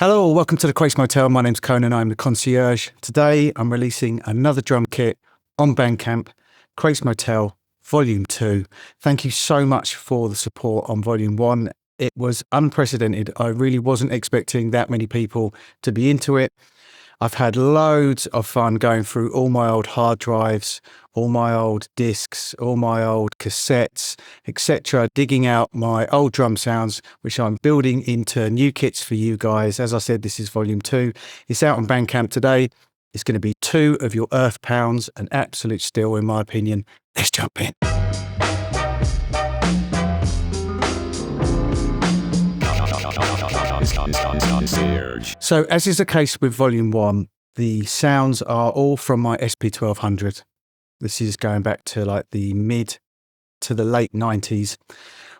Hello, welcome to the Crates Motel. My name's Conan, I'm the concierge. Today I'm releasing another drum kit on Bandcamp, Crates Motel Volume 2. Thank you so much for the support on Volume 1. It was unprecedented. I really wasn't expecting that many people to be into it. I've had loads of fun going through all my old hard drives, all my old discs, all my old cassettes, etc., digging out my old drum sounds, which I'm building into new kits for you guys. As I said, this is Volume 2. It's out on Bandcamp today. It's going to be 2 of your Earth Pounds, an absolute steal in my opinion. Let's jump in. So, as is the case with Volume 1, the sounds are all from my SP1200. This is going back to like the mid to the late 90s.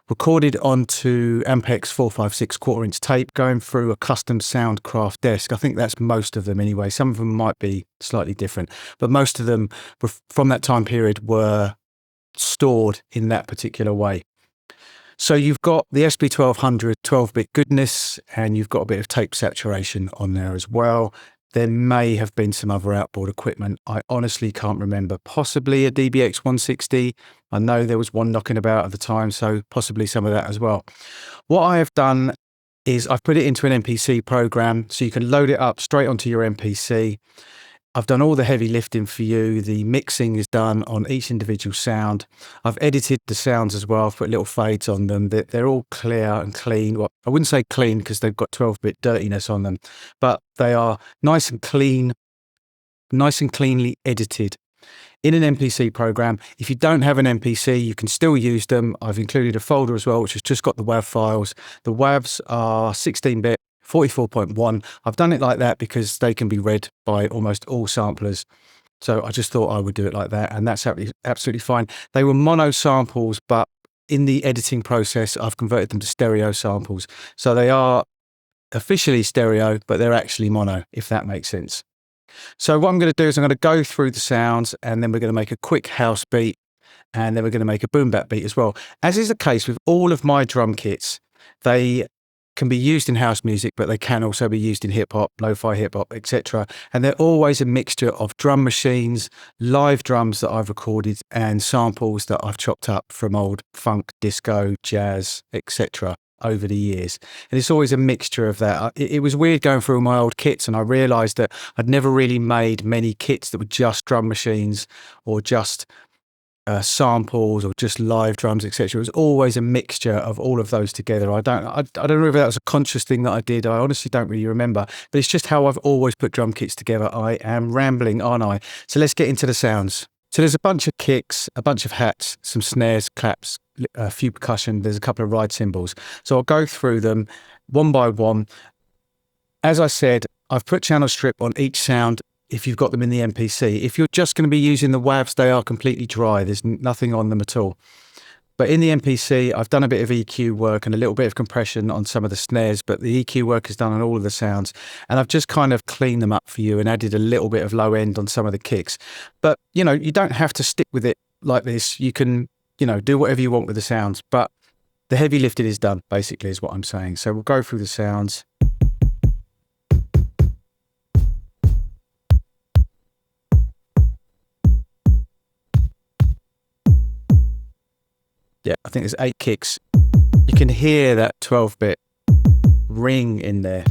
Recorded onto Ampex 456 quarter-inch tape, going through a custom Soundcraft desk. I think that's most of them anyway. Some of them might be slightly different, but most of them from that time period were stored in that particular way. So you've got the SP1200 12-bit goodness, and you've got a bit of tape saturation on there as well. There may have been some other outboard equipment. I honestly can't remember. Possibly a DBX 160. I know there was one knocking about at the time, so possibly some of that as well. What I have done is I've put it into an MPC program, so you can load it up straight onto your MPC. I've done all the heavy lifting for you. The mixing is done on each individual sound. I've edited the sounds as well. I've put little fades on them. They're all clear and clean. Well, I wouldn't say clean because they've got 12-bit dirtiness on them, but they are nice and clean, nice and cleanly edited in an MPC program. If you don't have an MPC, you can still use them. I've included a folder as well, which has just got the WAV files. The WAVs are 16-bit. 44.1. I've done it like that because they can be read by almost all samplers. So I just thought I would do it like that, and that's absolutely fine. They were mono samples, but in the editing process, I've converted them to stereo samples. So they are officially stereo, but they're actually mono, if that makes sense. So what I'm going to do is I'm going to go through the sounds, and then we're going to make a quick house beat, and then we're going to make a boom bap beat as well. As is the case with all of my drum kits, they can be used in house music, but they can also be used in hip hop, lo-fi hip hop, etc. And they're always a mixture of drum machines, live drums that I've recorded, and samples that I've chopped up from old funk, disco, jazz, etc. over the years. And it's always a mixture of that. It was weird going through my old kits, and I realized that I'd never really made many kits that were just drum machines or just samples or just live drums, etc. It was always a mixture of all of those together. I don't know if that was a conscious thing that I did. I honestly don't really remember, but it's just how I've always put drum kits together. I am rambling, aren't I? So let's get into the sounds. So there's a bunch of kicks, a bunch of hats, some snares, claps, a few percussion. There's a couple of ride cymbals. So I'll go through them one by one. As I said, I've put channel strip on each sound if you've got them in the MPC. If you're just going to be using the WAVs, they are completely dry. There's nothing on them at all. But in the MPC, I've done a bit of EQ work and a little bit of compression on some of the snares, but the EQ work is done on all of the sounds. And I've just kind of cleaned them up for you and added a little bit of low end on some of the kicks. But, you know, you don't have to stick with it like this. You can, you know, do whatever you want with the sounds. But the heavy lifting is done, basically, is what I'm saying. So we'll go through the sounds. Yeah, I think there's 8 kicks. You can hear that 12-bit ring in there.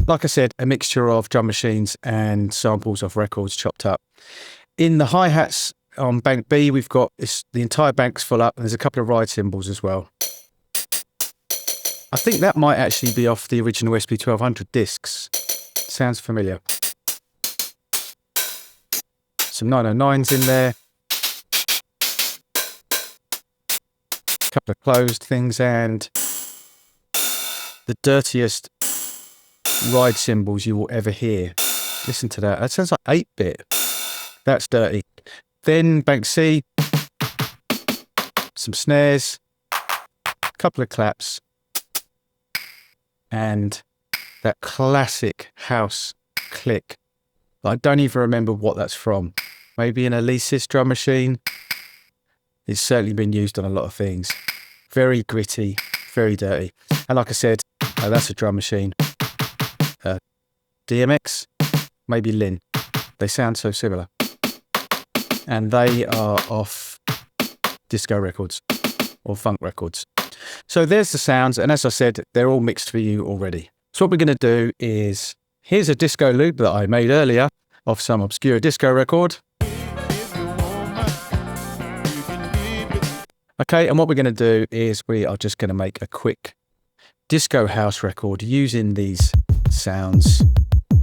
Like I said, a mixture of drum machines and samples of records chopped up. In the hi-hats on bank B, we've got the entire bank's full up, and there's a couple of ride cymbals as well. I think that might actually be off the original SP1200 discs. Sounds familiar. Some 909s in there. Couple of closed things, and the dirtiest ride cymbals you will ever hear. Listen to that. That sounds like 8-bit. That's dirty. Then bank C, some snares, a couple of claps, and that classic house click. I don't even remember what that's from. Maybe an Alesis drum machine. It's certainly been used on a lot of things. Very gritty, very dirty. And like I said, Oh, that's a drum machine. DMX, maybe Lynn. They sound so similar. And they are off disco records or funk records. So there's the sounds, and as I said, they're all mixed for you already. So what we're going to do is, here's a disco loop that I made earlier off some obscure disco record. Okay, and what we're going to do is we are just going to make a quick disco house record using these sounds. I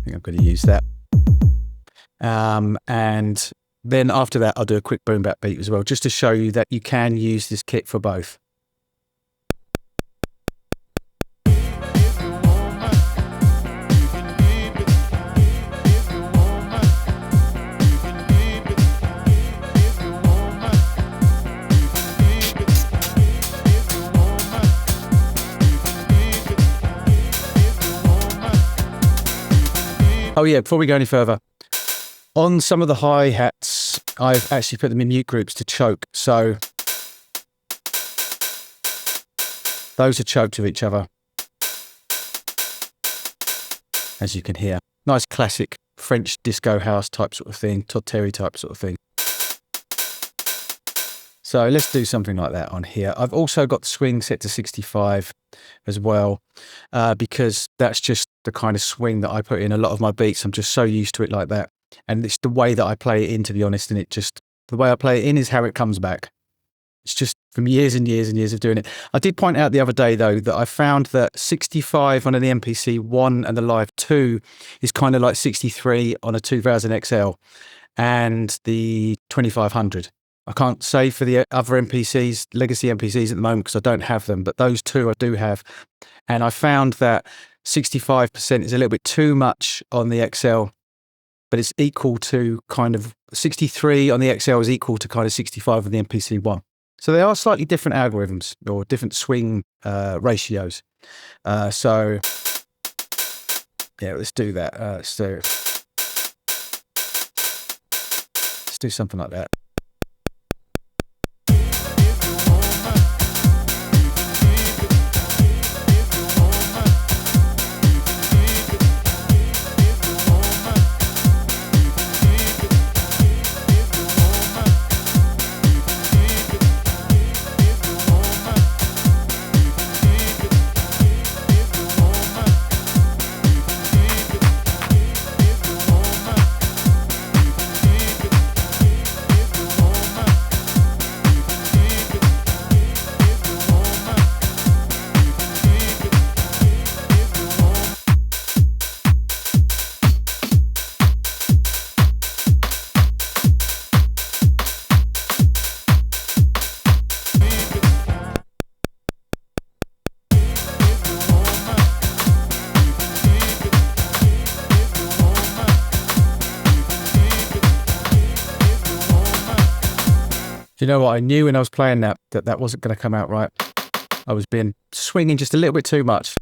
think I'm going to use that. And then after that, I'll do a quick boom bap beat as well, just to show you that you can use this kit for both. Oh yeah, before we go any further, on some of the hi-hats, I've actually put them in mute groups to choke. So those are choked with each other, as you can hear. Nice classic French disco house type sort of thing, Todd Terry type sort of thing. So let's do something like that on here. I've also got the swing set to 65 as well, because that's just the kind of swing that I put in a lot of my beats. I'm just so used to it like that. And it's the way that I play it in, to be honest. And the way I play it in is how it comes back. It's just from years and years and years of doing it. I did point out the other day, though, that I found that 65 on an MPC 1 and the Live 2 is kind of like 63 on a 2000 XL and the 2500. I can't say for the other MPCs, legacy MPCs at the moment, because I don't have them, but those two I do have. And I found that 65% is a little bit too much on the XL, but it's equal to kind of 63 on the XL is equal to kind of 65 on the MPC 1. So they are slightly different algorithms or different swing ratios. So yeah, let's do that. Let's do something like that. Do you know what? I knew when I was playing that wasn't going to come out right. I was swinging just a little bit too much.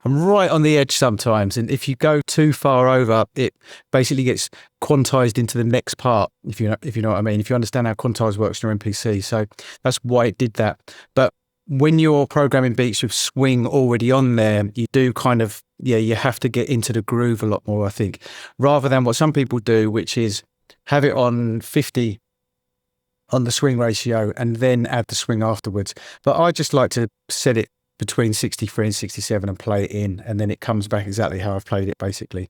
I'm right on the edge sometimes, and if you go too far over, it basically gets quantized into the next part, if you know what I mean, if you understand how quantize works in your MPC. So that's why it did that. But when you're programming beats with swing already on there, you do kind of, you have to get into the groove a lot more, I think, rather than what some people do, which is have it on 50 on the swing ratio and then add the swing afterwards. But I just like to set it between 63 and 67 and play it in, and then it comes back exactly how I've played it, basically.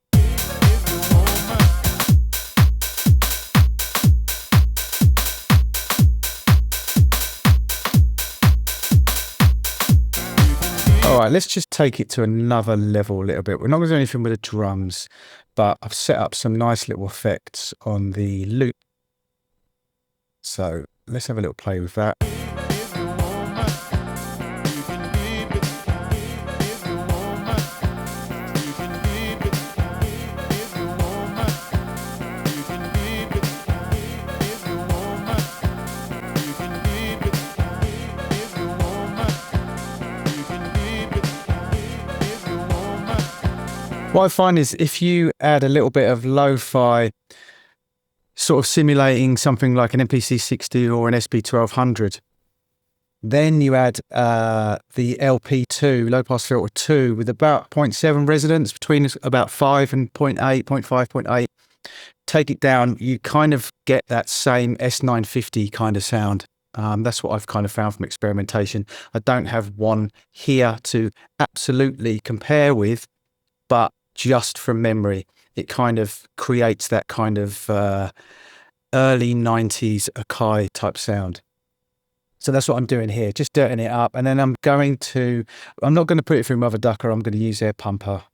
All right, let's just take it to another level a little bit. We're not going to do anything with the drums, but I've set up some nice little effects on the loop. So let's have a little play with that. What I find is if you add a little bit of lo-fi, sort of simulating something like an MPC 60 or an SP1200, then you add the LP2, low pass filter 2, with about 0.7 resonance, between about 5 and 0.8, 0.5, 0.8. Take it down, you kind of get that same S950 kind of sound. That's what I've kind of found from experimentation. I don't have one here to absolutely compare with, but just from memory, it kind of creates that kind of early 90s Akai type sound. So that's what I'm doing here, just dirting it up. And then I'm not going to put it through Mother Ducker, I'm going to use Air Pumper.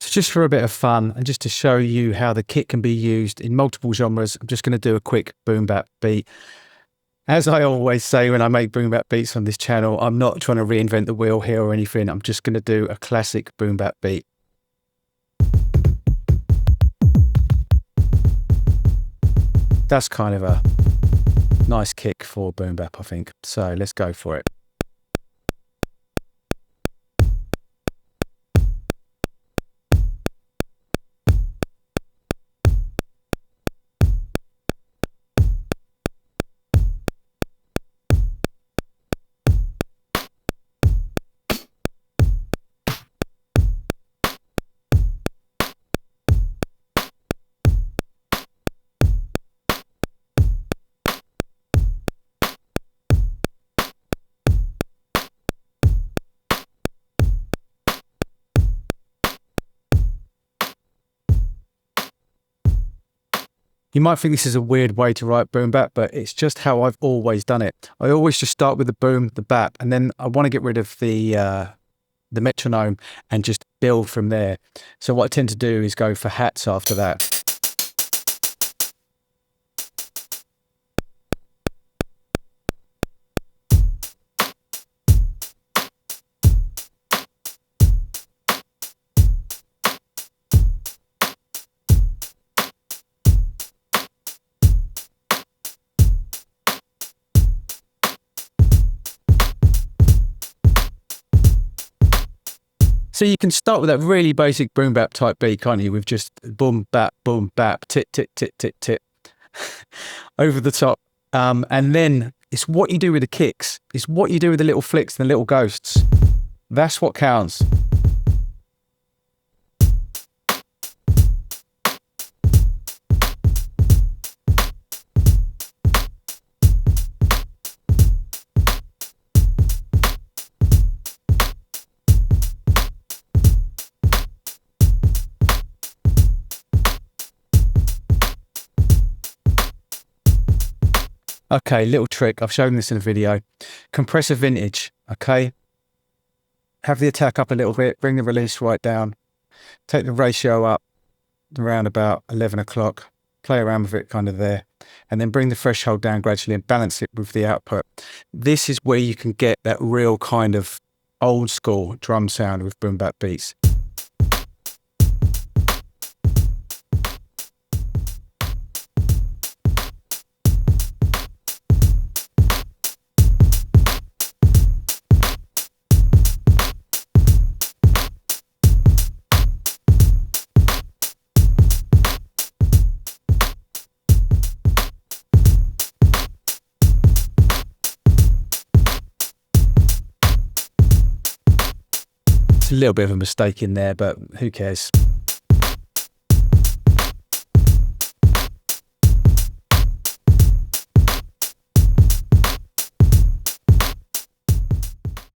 Just for a bit of fun and just to show you how the kit can be used in multiple genres, I'm just going to do a quick boom bap beat. As I always say when I make boom bap beats on this channel, I'm not trying to reinvent the wheel here or anything. I'm just going to do a classic boom bap beat. That's kind of a nice kick for boom bap, I think. So let's go for it. You might think this is a weird way to write boom bap, but it's just how I've always done it. I always just start with the boom, the bap, and then I want to get rid of the metronome and just build from there. So what I tend to do is go for hats after that. So you can start with that really basic boom bap type beat, can't you? With just boom bap, tit, tit, tit, tit, tit, over the top. And then it's what you do with the kicks. It's what you do with the little flicks and the little ghosts. That's what counts. Okay, little trick. I've shown this in a video. Compressor vintage, okay? Have the attack up a little bit, bring the release right down, take the ratio up around about 11 o'clock, play around with it kind of there, and then bring the threshold down gradually and balance it with the output. This is where you can get that real kind of old school drum sound with boom bap beats. It's a little bit of a mistake in there, but who cares?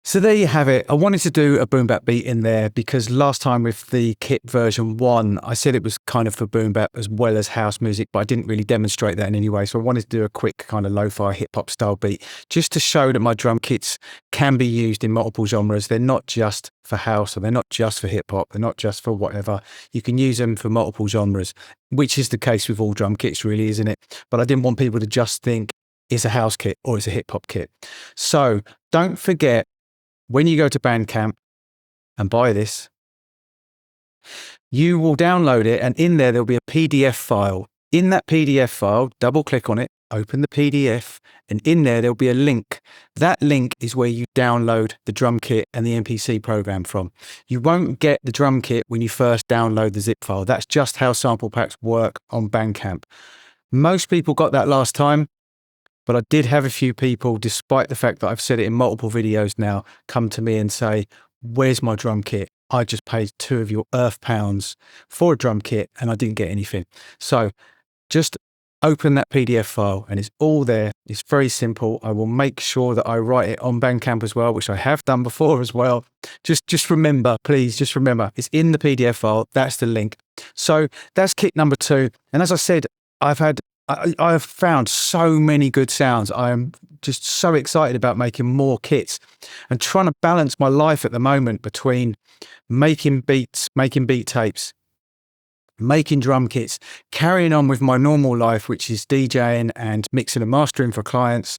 So So there you have it. I wanted to do a Boom Bap Beat in there because last time with the kit version 1, I said it was kind of for Boom Bap as well as house music, but I didn't really demonstrate that in any way. So I wanted to do a quick kind of lo-fi hip-hop style beat just to show that my drum kits can be used in multiple genres. They're not just for house, or they're not just for hip-hop, they're not just for whatever. You can use them for multiple genres, which is the case with all drum kits really, isn't it? But I didn't want people to just think it's a house kit or it's a hip-hop kit. So don't forget, when you go to Bandcamp and buy this, you will download it, and in there'll be a PDF file. In that PDF file, double click on it, open the PDF, and in there'll be a link. That link is where you download the drum kit and the MPC program from. You won't get the drum kit when you first download the zip file. That's just how sample packs work on Bandcamp. Most people got that last time, but I did have a few people, despite the fact that I've said it in multiple videos now, come to me and say, where's my drum kit? I just paid 2 of your earth pounds for a drum kit and I didn't get anything. So just open that PDF file and it's all there. It's very simple. I will make sure that I write it on Bandcamp as well, which I have done before as well. Just remember, please, just remember, it's in the PDF file. That's the link. So that's kit number 2. And as I said, I have found so many good sounds. I am just so excited about making more kits and trying to balance my life at the moment between making beats, making beat tapes, making drum kits, carrying on with my normal life, which is DJing and mixing and mastering for clients,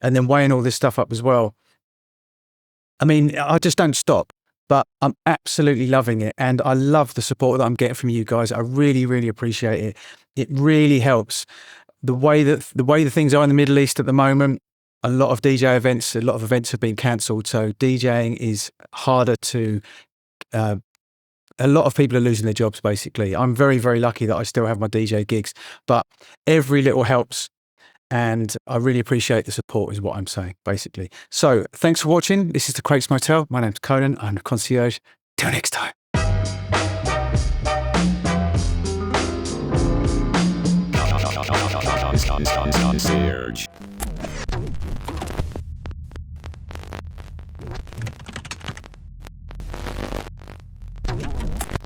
and then weighing all this stuff up as well. I mean, I just don't stop. But I'm absolutely loving it, and I love the support that I'm getting from you guys. I really, really appreciate it. It really helps. The way the things are in the Middle East at the moment, a lot of DJ events, a lot of events have been cancelled. So DJing is harder to. A lot of people are losing their jobs. Basically, I'm very, very lucky that I still have my DJ gigs, but every little helps. And I really appreciate the support is what I'm saying, basically. So thanks for watching. This is the Crates Motel. My name's Conan. I'm the concierge. Till next time. Concierge.